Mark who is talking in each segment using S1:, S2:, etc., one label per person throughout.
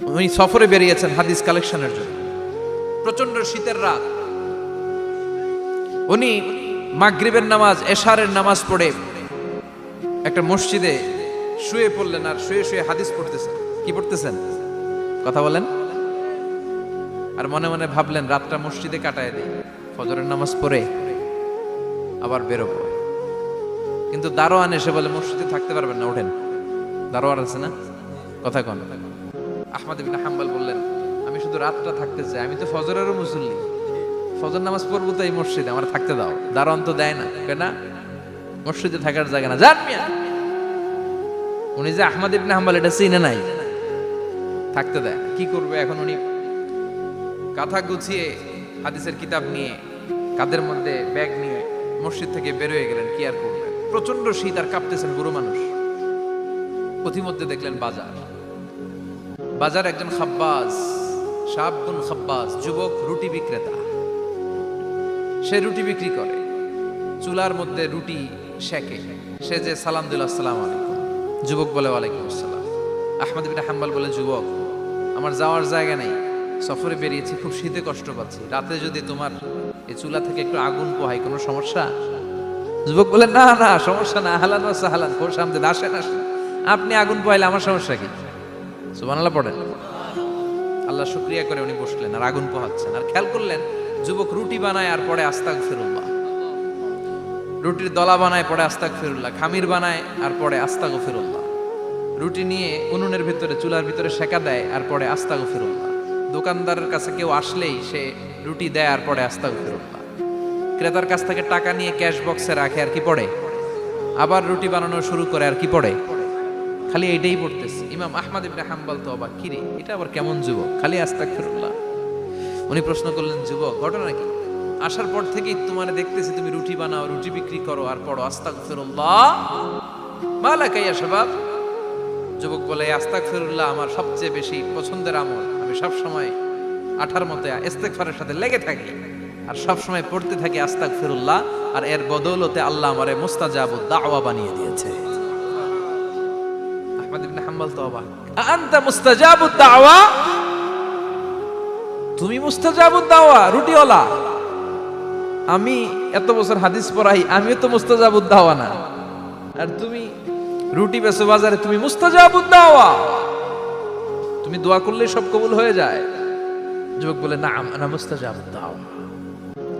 S1: উনি সফরে বেরিয়েছেন হাদিস কালেকশনের জন্য। প্রচন্ড শীতের রাত, উনি মাগরিবের নামাজ, এশারের নামাজ পড়ে একটা মসজিদে শুয়ে পড়লেন, আর শুয়ে শুয়ে হাদিস পড়তেছেন। কি পড়তেছেন? কথা বলেন। আর মনে মনে ভাবলেন রাতটা মসজিদে কাটায় দিই, ফজরের নামাজ পড়ে আবার বেরোবো। কিন্তু দারোয়ান এসে বলে মসজিদে থাকতে পারবেন না, ওঠেন। দারোয়ান আছে না, কথা কন। আহমদ ইবনে হাম্বল বললেন আমি শুধু রাতটা থাকতে চাই, আমি তো ফজরেরও মুসল্লি, ফজর নামাজ পড়বো তো এই মসজিদে, আমার থাকতে দাও। দারোয়ান তো দেয় না, কেন? মসজিদে থাকার জায়গা না, যান মিয়া। উনি যে আহমদ ইবনে হাম্বল এটা চিনে নাই, থাকতে দেয়। কি করবে এখন? উনি কাঁথা গুছিয়ে হাদিসের কিতাব নিয়ে কাঁধের মধ্যে ব্যাগ নিয়ে মসজিদ থেকে বের হয়ে গেলেন। কি আর করবেন, প্রচন্ড শীত, আর কাঁপতেছেন বুড়ো মানুষ। পথিমধ্যে দেখলেন বাজার, বাজার একজন খাব্বাজ, শাবুন খাব্বাজ, যুবক রুটি বিক্রেতা। সে রুটি বিক্রি করে, চুলার মধ্যে রুটি সেকে। সে যে সালাম দিল, আসসালামু আলাইকুম, যুবক বলে ওয়ালাইকুম আসসালাম। আহমদ ইবনে হাম্বল বলে যুবক আমার যাওয়ার জায়গা নেই, সফরে বেরিয়েছি, খুব শীতে কষ্ট পাচ্ছি, রাতে যদি তোমার এই চুলা থেকে একটু আগুন পোহাই কোনো সমস্যা? যুবক বলে না না সমস্যা না, আহলান ওয়া সাহলান, খোশ আমদেদ, আসেন আসেন, আপনি আগুন পোহাইলে আমার সমস্যা কি? সুবহানাল্লাহ পড়েন। আল্লাহ শুকরিয়া করে উনি বসলেন আর আগুন পোহাচ্ছেন। আর খেয়াল করলেন যুবক রুটি বানায় আর পরে আস্তাগফিরুল্লাহ, রুটির দলা বানায় পরে আস্তাগফিরুল্লাহ, খামির বানায় আর পরে আস্তাগফিরুল্লাহ, রুটি নিয়ে উনুনের ভিতরে চুলার ভিতরে সেকা দেয় আর পরে আস্তাগফিরুল্লাহ, দোকানদারের কাছে কেউ আসলেই সে রুটি দেয় আর পরে আস্তাগফিরুল্লাহ, ক্রেতার কাছ থেকে টাকা নিয়ে ক্যাশ বক্সে রাখে আর কি পড়ে, আবার রুটি বানানো শুরু করে আর কি পড়ে, খালি এইটাই পড়তেছে। ইমাম আহমদ ইবনে হাম্বল তো অবাক, কিরে এটা আবার কেমন যুবক, খালি আস্তাগফিরুল্লাহ। উনি প্রশ্ন করলেন যুবক ঘটনা কি? আসার পর থেকেই তোমার দেখতেছি তুমি রুটি বানাও, রুটি বিক্রি করো আর পড়ো আস্তাগফিরুল্লাহ, মালাকা ইয়া শাবাব। যুবক বলে আস্তাগফিরুল্লাহ আমার সবচেয়ে বেশি পছন্দের আমল, আমি সব সময় আঠার মতো ইস্তেগফারের সাথে লেগে থাকি আর সব সময় পড়তে থাকি আস্তাগফিরুল্লাহ, আর এর বদৌলতে আল্লাহ আমারে মুস্তাজাবুদ দাওয়া বানিয়ে দিয়েছে। আহমদ ইবনে হাম্বল তো অবাক, আনতা মুস্তাজাবুদ দাওয়া, তুমি মুস্তাজাবুদ দাওয়া রুটিওয়ালা? আমি এত বছর হাদিস পড়াই, আমিও তো মুস্তাজাবুদ দাওয়া না, আর তুমি রুটি বেচো বাজারে, তুমি মুস্তাজাবুদ দাওয়া, তুমি দোয়া করলে সব কবুল হয়ে যায়? যুবক বলে না আনা মুস্তাজাবুদ দাওয়া,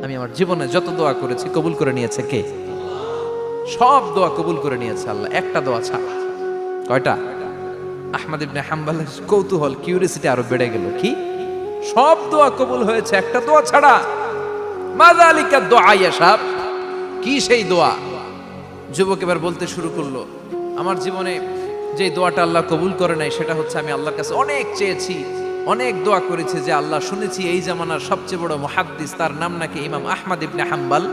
S1: আমি আমার জীবনে যত দোয়া করেছি কবুল করে নিয়েছে কে? সব দোয়া কবুল করে নিয়েছে আল্লাহ, একটা দোয়া ছাড়া। কয়টা? আহমদ ইবনে হাম্বলের কৌতূহল, কিউরিয়াসিটি আরো বেড়ে গেল। কি? সব দোয়া কবুল হয়েছে, একটা দোয়া ছাড়া। মাযালিকা দুআ ইয়া শাব, কি সেই দোয়া? যুবক এবার বলতে শুরু করলো আমার জীবনে যে দোয়াটা আল্লাহ কবুল করে নাই সেটা হচ্ছে আমি আল্লাহর কাছে অনেক চেয়েছি, অনেক দোয়া করেছি যে আল্লাহ, শুনেছি এই জামানার সবচেয়ে বড় মুহাদ্দিস, তার নাম নাকি ইমাম আহমদ ইবনে হাম্বল।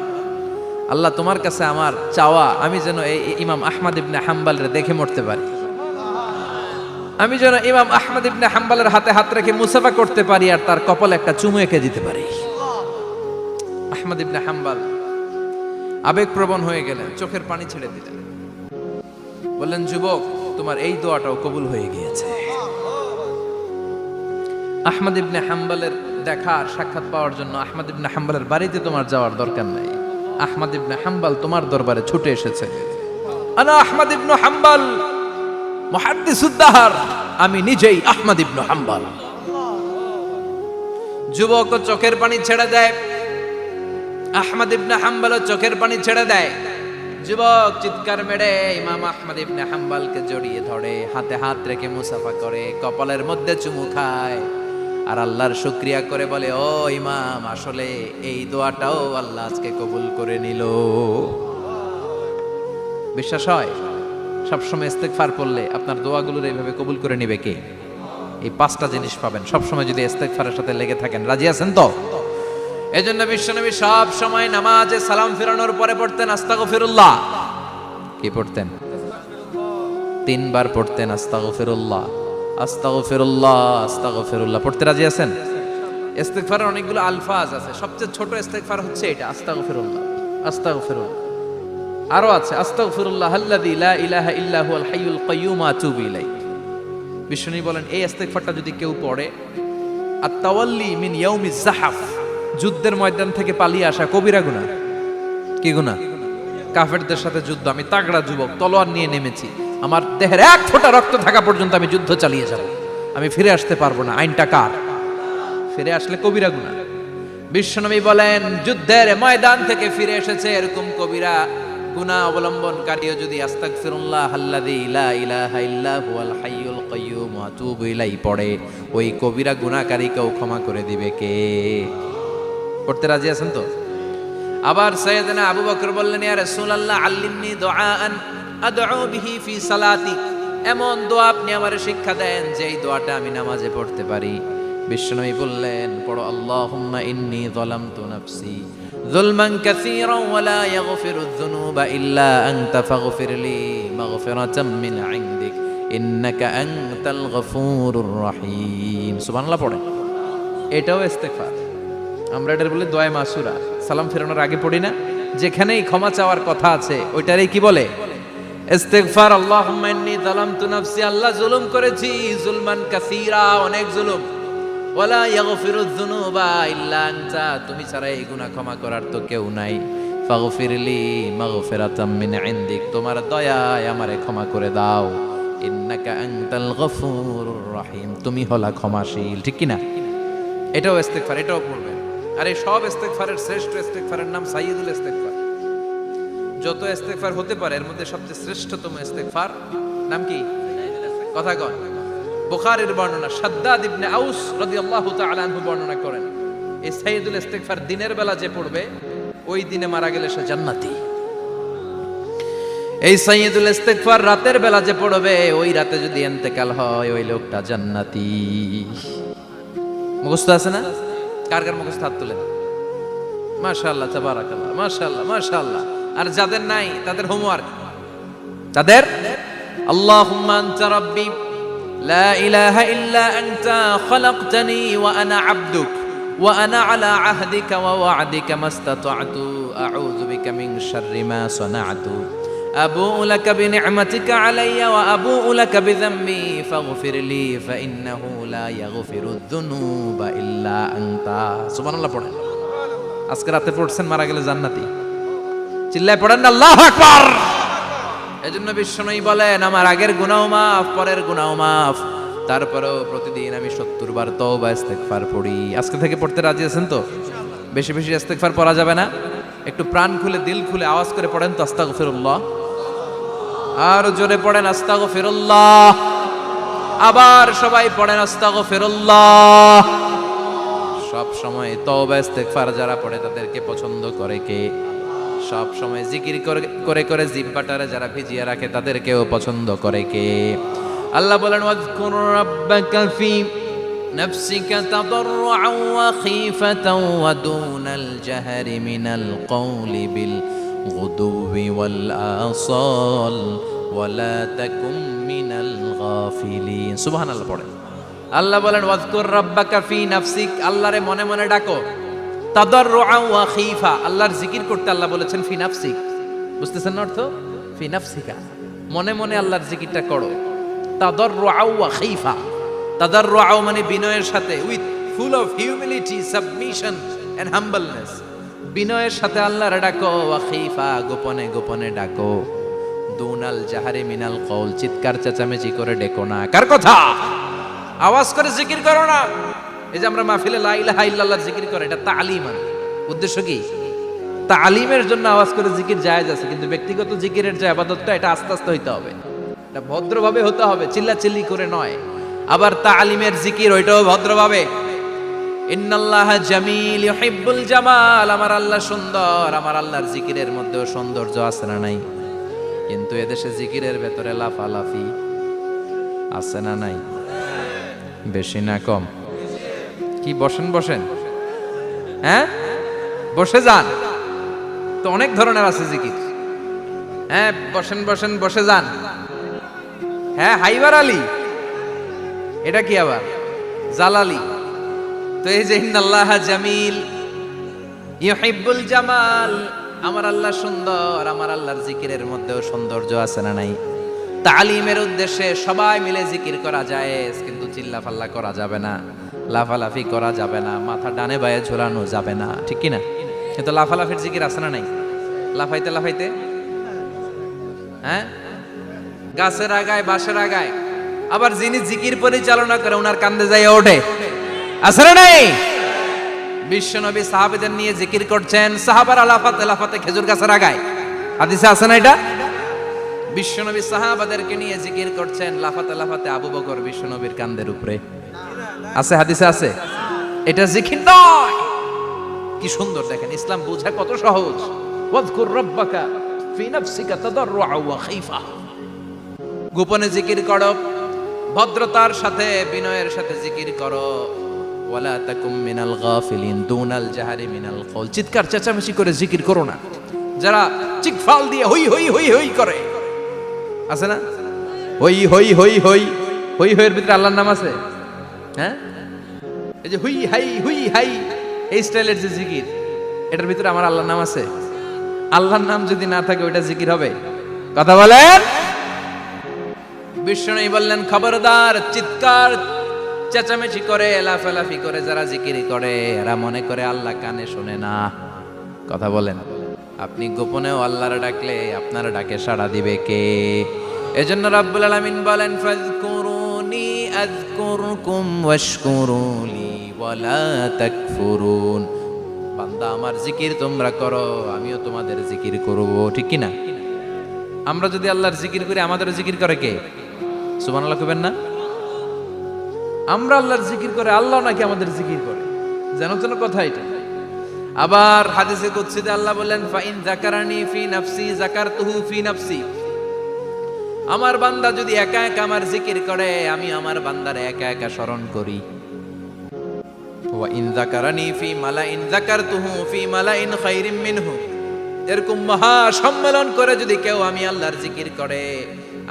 S1: আল্লাহ তোমার কাছে আমার চাওয়া আমি যেন এই ইমাম আহমদ ইবনে হাম্বলের দেখে মরতে পারি, আমি যেন ইমাম আহমদ ইবনে হাম্বলের হাতে হাত রেখে মুসাফা করতে পারি আর তার কপালে একটা চুমু এঁকে দিতে পারি। আহমদ ইবনে হাম্বল আবেগপ্রবণ হয়ে গেলেন, চোখের পানি ছেড়ে দিলেন, বললেন যুবক তোমার এই দোয়াটাও কবুল হয়ে গিয়েছে। আহমদ ইবনে হাম্বলের দেখার সাক্ষাৎ পাওয়ার জন্য আহমদ ইবনে হাম্বলের বাড়িতে তোমার যাওয়ার দরকার নাই, আহমদ ইবনে হাম্বল তোমার দরবারে ছুটে এসেছে। আনা আহমদ ইবনে হাম্বল মুহাদ্দিসুদ দাহর, আমি নিজেই আহমদ ইবনে হাম্বল। যুবক চোখের পানি ছেড়ে দেয়, আহমদ ইবনে হাম্বল চোখের পানি ছেড়ে দেয়। যুবক চিৎকার মেরে ইমাম আহমদ ইবনে হাম্বলকে জড়িয়ে ধরে, হাতে হাত রেখে মুসাফা করে, কপালের মধ্যে চুমু খায় আর আল্লাহর শুকরিয়া করে বলে ও ইমাম, আসলে এই দোয়াটাও আল্লাহ আজকে কবুল করে নিল। বিশ্বাস হয় সবসময় ইস্তেগফার পড়লে আপনার দোয়াগুলোর এইভাবে কবুল করে নিবে কে? এই পাঁচটা জিনিস পাবেন সবসময় যদি ইস্তেগফারের সাথে লেগে থাকেন। রাজি আছেন তো? এজন্য বিশ্বনবী সব সময় নামাজে সালাম ফিরানোর পরে পড়তেন আস্তাগফিরুল্লাহ। কি পড়তেন? 3 বার পড়তেন আস্তাগফিরুল্লাহ, আস্তাগফিরুল্লাহ, আস্তাগফিরুল্লাহ। পড়তে রাজি আছেন? ইস্তেগফারের অনেকগুলো আলফাজ আছে, সবচেয়ে ছোট ইস্তেগফার হচ্ছে এটা, আস্তাগফিরুল্লাহ, আস্তাগফিরুল্লাহ। আরো আছে আস্তাগফিরুল্লাহ আল্লাযী লা ইলাহা ইল্লা হুয়াল হাইয়ুল কাইয়্যুম আতুবু ইলাইহি, বিষ্ণু বলেন এই ইস্তেগফারটা যদি কেউ পড়ে, আত-তাওয়াল্লি মিন ইয়াউমিজ যাহাফ, যুদ্ধের ময়দান থেকে পালিয়ে আসা কবিরা গুনাহ। কি গুনাহ? কাফেরদের সাথে যুদ্ধ, আমি তাগড়া যুবক, তলোয়ার নিয়ে নেমেছি, আমার দেহের এক ফোঁটা রক্ত থাকা পর্যন্ত আমি যুদ্ধ চালিয়ে যাব, আমি ফিরে আসতে পারবো না, আইনটা কার? ফিরে আসলে কবিরা গুনাহ। বিশ্বনবী বলেন যুদ্ধের ময়দান থেকে ফিরে এসেছে এরকম কবিরা গুনাহ অবলম্বনকারীও যদি আস্তাগফিরুল্লাহ আল্লাযী লা ইলাহা ইল্লা হুয়াল হাইয়ুল কাইয়্যুম ওয়া আতুবু ইলাইহি পড়ে, ওই কবিরা গুনাহকারীকেও ক্ষমা করে দিবে কে? পড়তে রাজি আছেন তো? আবার সাইয়েদনা আবু বকর বললেন, ইয়া রাসূলুল্লাহ আল্লিমনি দুআআন আদউ বিহি ফি সালাতি, এমন দোয়া আপনি আমারে শিক্ষা দেন যে এই দোয়াটা আমি নামাজে পড়তে পারি। বিশ্বনবী বললেন, পড়ো আল্লাহুম্মা ইন্নী যালামতু নাফসি যুলমান কাসীরান ওয়া লা ইয়াগফিরুয যুনুবা ইল্লা আনতা ফাগফিরলি মাগফিরাতাম মিন ইনদিক ইন্নাকা আনতাল গফুরুর রহিম। সুবহানাল্লাহ পড়ে, এটাও ইস্তেগফার। আমরা এটার বলি দোয়া মাসুরা, সালাম ফেরানোর আগে পড়ি না? যেখানেই ক্ষমা চাওয়ার কথা আছে ওইটারই কি বলে? ইস্তেগফার। আল্লাহুম্মা ইন্নী যালামতু নাফসি, আল্লাহ জুলুম করেছি, যুলমান কাসীরা, অনেক জুলুম, ওয়ালা ইয়াগফিরুয যুনুবা ইল্লা আনতা, তুমি ছাড়া এই গুনাহ ক্ষমা করার তো কেউ নাই। ফাগফিরলি মাগফিরাতাম মিন ইনদিক, তোমার দয়ায় আমারে ক্ষমা করে দাও। ইন্নাকা আনতাল গফুরুর রহিম, তুমি হলা ক্ষমাশীল। ঠিক কি না? এটাও ইস্তেগফার, এটাও পড়বেন। আর এই সব ইস্তেগফারের শ্রেষ্ঠ ইস্তেগফারের নাম সাইয়্যিদুল ইস্তেগফার। যত ইস্তেগফার হতে পারে এর মধ্যে সবচেয়ে শ্রেষ্ঠতম ইস্তেগফার নাম কি? কথা কন। বুখারীর বর্ণনা, শাদ্দাদ ইবনে আউস রাদিয়াল্লাহু তাআলা আনহু বর্ণনা করেন, এই সাইয়্যিদুল ইস্তেগফার দিনের বেলা যে পড়বে ওই দিনে মারা গেলে সে জান্নাতি। এই সাইয়্যিদুল ইস্তেগফার রাতের বেলা যে পড়বে ওই রাতে যদি ইন্তেকাল হয় ওই লোকটা জান্নাতি। মুখস্থ আছে না? কার কার মুখস্থ হাত তুলেন। মাশাআল্লাহ, তাবারাকাল্লাহ, মাশাআল্লাহ, মাশাআল্লাহ। আর যাদের নাই তাদের হোমওয়ার্ক, তাদের আল্লাহুম্মা আনতা রাব্বি লা ইলাহা ইল্লা আনতা খালাকতানি ওয়া আনা আবদুক ওয়া আনা আলা আহদিকা ওয়া ওয়া'দিকা মাস্তাতা'তু আউযু বিকা মিন শাররি মা সানা'তু আবু'ু লাকা বিনি'মাতিকা আলাইয়া ওয়া আবু'ু লাকা বিযামবি ফাগফিরলি ফাইন্নাহু লা ইয়াগফিরুয যুনুবা ইল্লা আনতা। সুবহানাল্লাহ পড়েন। আজকে রাতে পড়ছেন, মারা গেলে জান্নাতি। চিল্লায় পড়েন না আল্লাহু আকবার। এজন্য বিশ্বনবী বলেন আমার আগের গুনাহ মাফ, পরের গুনাহ মাফ, তারপরেও প্রতিদিন আমি 70 বার তওবা ইস্তেগফার পড়ি। আজকে থেকে পড়তে রাজি আছেন তো? বেশি বেশি ইস্তেগফার পড়া যাবে না? একটু প্রাণ খুলে দিল খুলে আওয়াজ করে পড়েন তো আস্তাগফিরুল্লাহ। আর জোরে পড়েন আস্তাগফিরুল্লাহ। আবার সবাই পড়েন আস্তাগফিরুল্লাহ। সব সময় তওবা ইস্তেগফার যারা পড়ে তাদেরকে পছন্দ করে কে? সব সময় জিকির করে করে জিহ্বাটারে যারা ভিজিয়ে রাখে তাদেরকেও পছন্দ করে কে? আল্লাহ বলেন ওয়াজকুর রাব্বাকা ফি নাফসিকা তাদাররুআন ওয়া খীফাতান ওয়া দুনাল জাহরি মিনাল কওলি বিল গুদুবি ওয়াল আসাল ওয়া লা তাকুম মিনাল গাফিলিন। সুবহানাল্লাহ পড়েন। আল্লাহ বলেন ওয়াজকুর রাব্বাকা ফি নাফসিক, আল্লাহরে মনে মনে ডাকো। তাদাররুআন ওয়া খীফা, আল্লাহর জিকির করতে আল্লাহ বলেছেন ফি নাফসিক। বুঝতেছেন না অর্থ? ফি নাফসিকা, মনে মনে আল্লাহর জিকিরটা করো। তাদাররুআন ওয়া খীফা, তাদাররুআন মানে বিনয়ের সাথে, with full of humility, submission and humbleness. বিনয়ের সাথে আল্লাহরে ডাকো। ওয়া খীফা, গোপনে গোপনে ডাকো। দুনাল জাহারি মিনাল কওল, চিৎকার চেঁচামেচি করে ডেকো না। কার কথা? আওয়াজ করে জিকির করো না। এই যে আমরা মাহফিলে লা ইলাহা ইল্লাল্লাহ জিকির করে, এটা তালিম। উদ্দেশ্য কি? তালিমের জন্য আওয়াজ করে জিকির জায়েজ আছে, কিন্তু ব্যক্তিগত জিকিরের যে ইবাদতটা এটা আস্তে আস্তে হইতে হবে, এটা ভদ্রভাবে হতে হবে, চিল্লাচিল্লি করে নয়। আবার তালিমের জিকির ওইটাও ভদ্রভাবে। ইন্নাল্লাহা জামিল ইউহিব্বুল জামাল, আমার আল্লাহ সুন্দর, আমার আল্লাহর জিকিরের মধ্যেও সৌন্দর্য আছে না নাই? কিন্তু এদেশে জিকিরের ভেতরে লাফালাফি আছে না নাই? বেশি না কম? কি বসেন বসেন, হ্যাঁ বসে যান তো, অনেক ধরনের আছে জিকির। হ্যাঁ বসেন বসেন, বসে যান। হ্যাঁ হাইবার আলী, এটা কি আবার জালালি? তো এই যে ইন্নাল্লাহা জামিল ইউহিব্বুল জামাল, আমার আল্লাহ সুন্দর, আমার আল্লাহর জিকিরের মধ্যেও সৌন্দর্য আছে না নাই? তালিমের উদ্দেশ্যে সবাই মিলে জিকির করা যায়, কিন্তু চিল্লাফাল্লা করা যাবে না, লাফালাফি করা যাবে না, মাথা ডানে বায়ে ঝোলানো যাবে না, ঠিক কি না? কিন্তু লাফালাফির জিকির আছে না নাই? লাফাইতে লাফাইতে, হ্যাঁ, গাছের আগায় বাঁশের আগায়, আবার যিনি জিকির পরিচালনা করে ওনার কান্দে যায় ওঠে, আছে না নাই? বিশ্বনবী সাহাবাদের নিয়ে জিকির করছেন, সাহাবারা লাফাতে লাফাতে খেজুর গাছের আগায়, হাদিসে আছে না এটা? বিশ্বনবী সাহাবাদেরকে নিয়ে জিকির করছেন, লাফাতে লাফাতে আবু বকর বিশ্বনবীর কান্দের উপরে, আছে হাদিসে আছে। এটা জিকির নয়। কি সুন্দর দেখেন, ইসলাম বোঝা কত সহজ। ওয়াজকুর রাব্বাকা ফি নাফসিকা তাদাররুআ ওয়া খাইফা, গোপনে জিকির করো, ভদ্রতার সাথে বিনয়ের সাথে জিকির করো। ওয়ালা তাকুম মিনাল গাফিলিন দুনাল জাহারি মিনাল কওল, চিৎকার চেঁচামেচি করে জিকির করো না। যারা চিকফাল দিয়ে হই হই হই হই করে, আছে না? হই হই হই হই হই হইয়ের ভিতরে আল্লাহর নাম আছে, হ্যাঁ? এই যে হুই হাই হুই হাই এই স্টাইলের যে জিকির, এটার ভিতরে আমার আল্লাহর নাম আছে? আল্লাহর নাম যদি না থাকে ওইটা জিকির হবে? কথা বলেন। বিষ্ণু বললেন, খবরদার, চিৎকার চেঁচামেচি করে লাফালাফি করে যারা জিকির করে এরা মনে করে আল্লাহ কানে শোনে না। কথা বলেন। আপনি গোপনেও আল্লাহর ডাকলে আপনার ডাকে সাড়া দিবে কে? এজন্য রাব্বুল আলামিন বলেন, ফাযকুরুনি আযকুরকুম ওয়াশকুরুলি ওয়ালা তাকফুরুন। বান্দা আমার জিকির তোমরা করো, আমিও তোমাদের জিকির করব, ঠিক কি না? আমরা যদি আল্লাহর জিকির করি আমাদেরও জিকির করে কে? সুবহানাল্লাহ কইবেন না? আমরা আল্লাহর জিকির করে, আল্লাহ নাকি আমাদের জিকির করে, জানো তো না কথা এটা? আবার হাদিসে কুদসিতে আল্লাহ বলেন, ফাইন যাকারানি ফি নাফসি যাকারতুহু ফি নাফসি। আমার বান্দা যদি একা একা আমার জিকির করে, আমি আমার বান্দারে একা একা স্মরণ করি। ওয়া ইন যাকারানি ফি মালাইন যাকারতুহু ফি মালাইন খায়রিম মিনহু। এরকম মহা সম্মেলন করে যদি কেউ আমি আল্লাহর জিকির করে,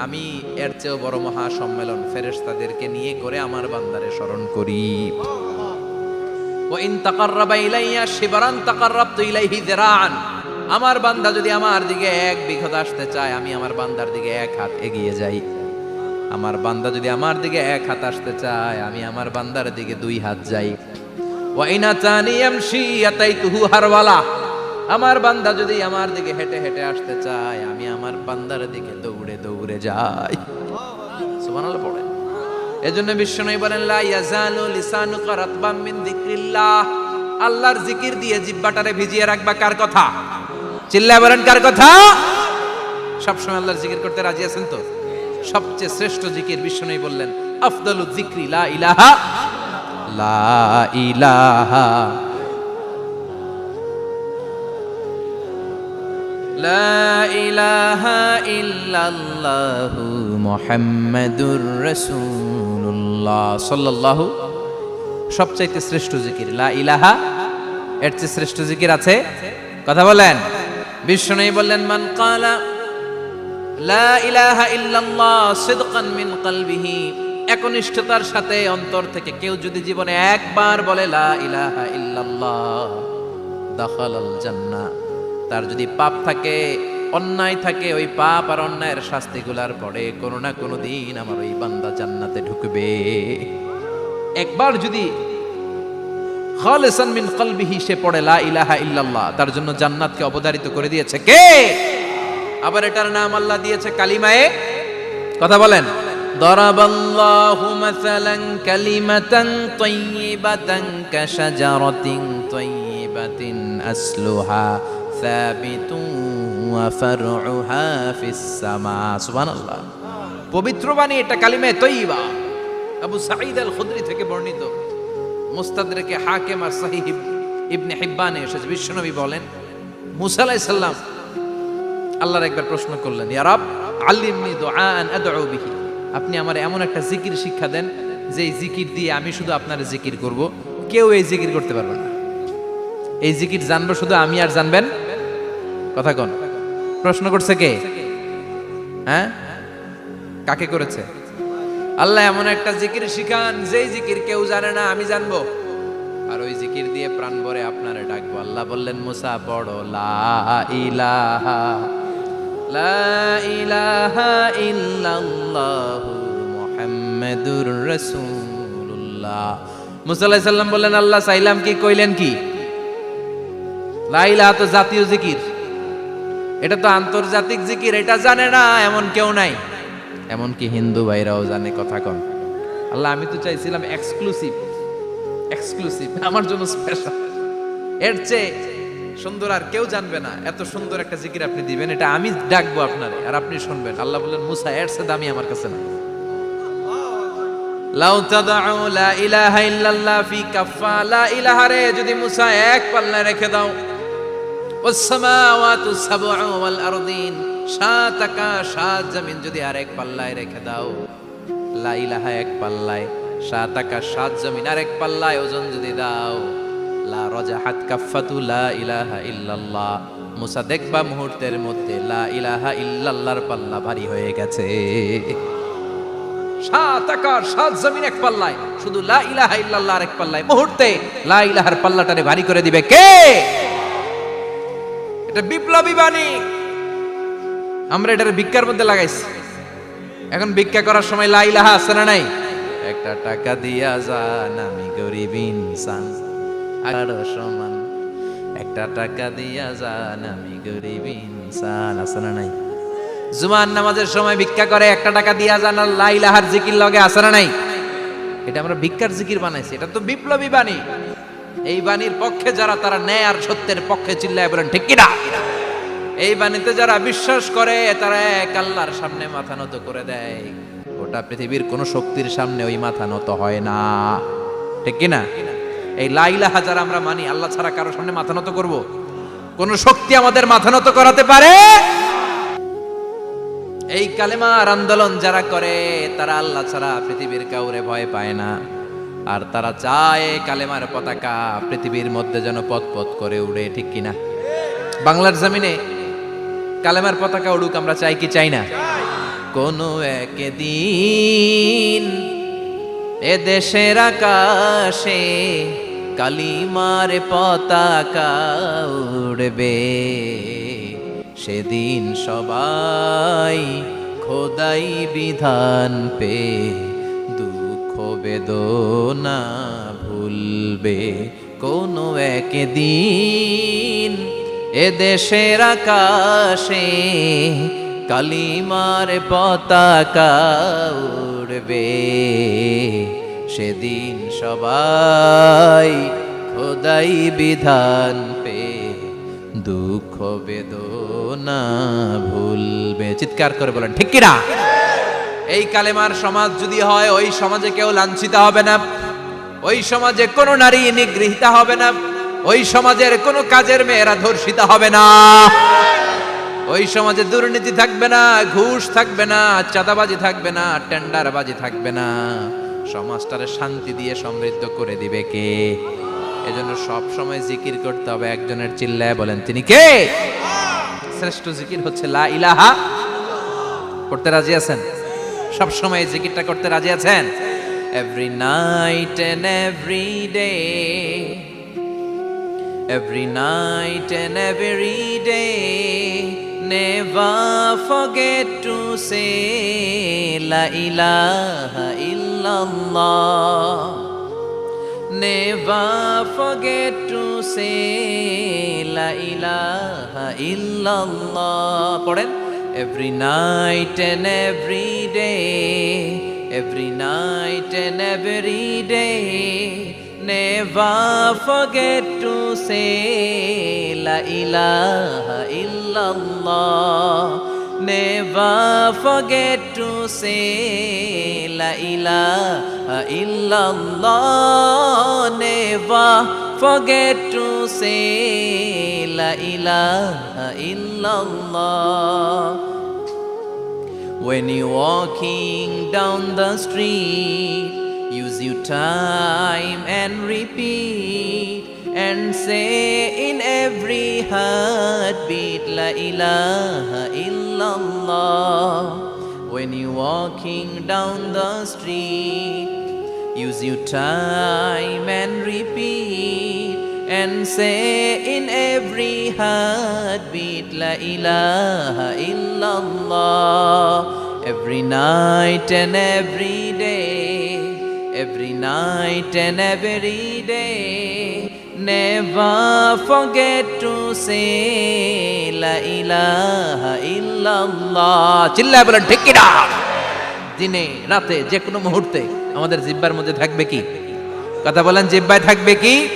S1: আমি এর চেয়েও বড় মহা সম্মেলন ফেরেশতাদেরকে নিয়ে করে আমার বান্দারে স্মরণ করি। ওয়া ইন তাকাররাবা ইলাইয়া শিবরান তাকাররাবতু ইলাইহি যিরাআন। আমার বান্দা যদি আমার দিকে এক বিঘত আসতে চায়, আমি আমার বান্দার দিকে এক হাত এগিয়ে যাই। আমার বান্দা যদি আমার দিকে এক হাত আসতে চায়, আমি আমার বান্দার দিকে দুই হাত যাই। ওয়া ইন আতানি ইয়ামশি আতাইতুহু হারওয়ালা। আমার বান্দা যদি আমার দিকে হেঁটে হেঁটে আসতে চায়, আমি আমার বান্দার দিকে দৌড়ে দৌড়ে যাই। সুবহানাল্লাহ পড়ে। এজন্য বিশ্বনবী বলেন, লা ইয়াজালু লিসানুকা রাতবাম মিন যিকরিল্লাহ। আল্লাহর জিকির দিয়ে জিহ্বাটারে ভিজিয়ে রাখবা। কার কথা? চিল্লায় বলেন, কার কথা? সবসময় আল্লাহর জিকির করতে রাজি আছেন তো? সবচেয়ে শ্রেষ্ঠ জিকির বিশ্বনবী বললেন, আফদালু যিকরি লা ইলাহা লা ইলাহা লা ইলাহা ইল্লাল্লাহু মুহাম্মাদুর রাসূলুল্লাহ সাল্লাল্লাহু। সবচাইতে শ্রেষ্ঠ জিকির লা ইলাহা। এর চেয়ে শ্রেষ্ঠ জিকির আছে? কথা বলেন। বিশ্বনবী বললেন, মান ক্বালা লা ইলাহা ইল্লাল্লাহ সিদকান মিন কলবিহি, একনিষ্ঠতার সাথে অন্তর থেকে কেউ যদি জীবনে একবার বলে লা ইলাহা ইল্লাল্লাহ, দাখালাল জান্নাহ। তার যদি পাপ থাকে, অন্যায় থাকে, ওই পাপ আর অন্যায়ের শাস্তিগুলার পরে কোনো না কোনো দিন আমার ওই বান্দা জান্নাতে ঢুকবে। একবার যদি খালিসান মিন কলবিহি সে পড়ে লা ইলাহা ইল্লাল্লাহ, তার জন্য জান্নাতকে অবধারিত করে দিয়েছে কে? আবার এটার নাম আল্লাহ দিয়েছে কালিমায়ে। কথা বলেন। দরাবাল্লাহু মাসালান কালিমাতান তাইয়িবাতান কাশাজারাতিন তাইয়িবাতিন আসলুহা সাবিতুন ওয়া ফারউহা ফিস সামা। সুবহানাল্লাহ। পবিত্র বাণী এটা কালিমায়ে তাইয়িবা। আবু সাঈদ আল খুদরি থেকে বর্ণিত, মুস্তাদরাকে হাকিম আর সহিহ ইবনে হিব্বানে এসেছে। বিশ্বনবী বলেন, মুসা আলাইহিস সালাম আল্লাহর একবার প্রশ্ন করলেন, ইয়া রাব আল্লিমনি দুআআন আদউ বিহি। আপনি আমার এমন একটা জিকির শিক্ষা দেন যে এই জিকির দিয়ে আমি শুধু আপনার জিকির করব, কেউ এই জিকির করতে পারবে না। এই জিকির জানবো শুধু আমি, আর জানবেন। কথা কোন? প্রশ্ন করছে কে? হ্যাঁ, কাকে করেছে? আল্লাহ এমন একটা জিকির শিখান যেই জিকির কেউ জানে না, আমি জানবো, আর ওই জিকির দিয়ে প্রাণ ভরে আপনারে ডাকবো। আল্লাহ বললেন, মুসা পড়ো লা ইলাহা লা ইলাহা ইল্লাল্লাহু মুহাম্মাদুর রাসূলুল্লাহ। মুসা আলাইহিস সালাম বললেন, আল্লাহ চাইলাম কি, কইলেন কি? লা ইলাহা তো জাতীয় জিকির, এটা তো আন্তর্জাতিক জিকির, এটা জানে না এমন কেউ নাই, এমনকি হিন্দু ভাইরাও জানে। কথা কন। আল্লাহ আমি তো চাইছিলাম এক্সক্লুসিভ, আমার জন্য স্পেশাল, এর চেয়ে সুন্দর আর কেউ জানবে না, এত সুন্দর একটা জিকির আপনি দিবেন, এটা আমি ডাকবো আপনারে আর আপনি শুনবেন। আল্লাহ বললেন, মুসা এর চেয়ে দামি আমার কাছে না। লাউ তাদউ লা ইলাহা ইল্লাল্লাহ ফি কাফা, লা ইলাহা রে যদি মুসা এক পাল্লায় রেখে দাও, ওয়াস সামাওয়াতু সাবউ ওয়াল আরদিন, সাত আকাশ সাত জমিন যদি আরেক পাল্লায় রেখে দাও, লা ইলাহা এক পাল্লায়, সাত আকাশ সাত জমিন আরেক পাল্লায় ওজন যদি দাও, লা রাজাহাত কাফাতু লা ইলাহা ইল্লাল্লাহ, মুসা দেখবা মুহূর্তের মধ্যে লা ইলাহা ইল্লাল্লাহর পাল্লা ভারী হয়ে গেছে। সাত আকাশ সাত জমিন এক পাল্লায়, শুধু লা ইলাহা ইল্লাল্লাহ আরেক পাল্লায়, মুহূর্তে লা ইলাহার পাল্লাটারে ভারী করে দিবে কে? এটা বিপ্লবী বাণী। আমরা এটার ভিক্ষার মধ্যে লাগাইছি। এখন ভিক্ষা করার সময় লা ইলাহা আছে না নাই? একটা টাকা দিয়া যান, আমি গরিব ইনসান আর সমান, একটা টাকা দিয়া যান, আমি গরিব ইনসান, আছে না নাই? জুমার নামাজের সময় ভিক্ষা করে, একটা টাকা দিয়া যান, আর লা ইলাহার জিকির লগে, আছে না নাই? এটা আমরা ভিক্ষার জিকির বানাইছি, এটা তো বিপ্লবী বাণী। এই বাণীর পক্ষে যারা, তারা ন্যায় আর সত্যের পক্ষে চিল্লায় বলেন ঠিক কিনা? এই বাণীতে যারা বিশ্বাস করে, তারা এক আল্লাহর সামনে মাথা নত করে দেয়। গোটা পৃথিবীর কোন শক্তির সামনে ওই মাথা নত হয় না, ঠিক কিনা? এই লা ইলাহা যারা আমরা মানি, আল্লাহ ছাড়া কারোর সামনে মাথা নত করব? কোন শক্তি আমাদের মাথা নত করাতে পারে? এই কালেমার আন্দোলন যারা করে, তারা আল্লাহ ছাড়া পৃথিবীর কাউরে ভয় পায় না। আর তারা চায় কালেমার পতাকা পৃথিবীর মধ্যে যেন পথ পথ করে উড়ে, ঠিক কিনা? বাংলার জমিনে কালেমার পতাকা উড়ুক, আমরা চাই কি চাই না? কোনো একদিন এ দেশের আকাশে কালিমার পতাকা উড়বে, সেদিন সবাই খোদাই বিধান পে দুঃখ বেদনা ভুলবে। কোনো একদিন এ দেশের আকাশে কালিমার পতাকা উড়বে, সেদিন সবাই খোদাই বিধান পে দুঃখ বেদনা ভুলবে। চিৎকার করে বলেন ঠিক কিনা? এই কালেমার সমাজ যদি হয়, ওই সমাজে কেউ লাঞ্ছিত হবে না, ওই সমাজে কোনো নারী নিগৃহীত হবে না, ওই সমাজের কোনো কাজের মেয়েরা ধর্ষিত হবে না, ওই সমাজে দুর্নীতি থাকবে না, ঘুষ থাকবে না, চাঁদাবাজি থাকবে না, টেন্ডারবাজি থাকবে না। সমাজটারে শান্তি দিয়ে সমৃদ্ধ করে দিবে কে? এজন্য সব সময় জিকির করতে হবে একজনের, চিল্লায় বলেন তিনি কে? শ্রেষ্ঠ জিকির হচ্ছে লা ইলাহা। করতে রাজি আছেন? সব সময় এই জিকিরটা করতে রাজি আছেন? Every night and every day, every night and every day, never forget to say la ilaha illallah, never forget to say la ilaha illallah. পড়েন, every night and every day, every night and every day, never forget to say la ilaha illallah, never forget to say la ilaha illallah, never forget to say la ilaha illallah. When you're walking down the street, use your time and repeat, and say in every heartbeat la ilaha illallah. When you're walking down the street, use your time and repeat, and say in every heartbeat La ilaha illallah. Every night and every day, every night and every day, never forget to say La ilaha illallah. চিল্লায় বলেন ঠিক কি না? দিনে রাতে যে কোনো মুহূর্তে আমাদের জিহ্বার মধ্যে থাকবে কি? কথা বলেন, জিহ্বায় থাকবে কি?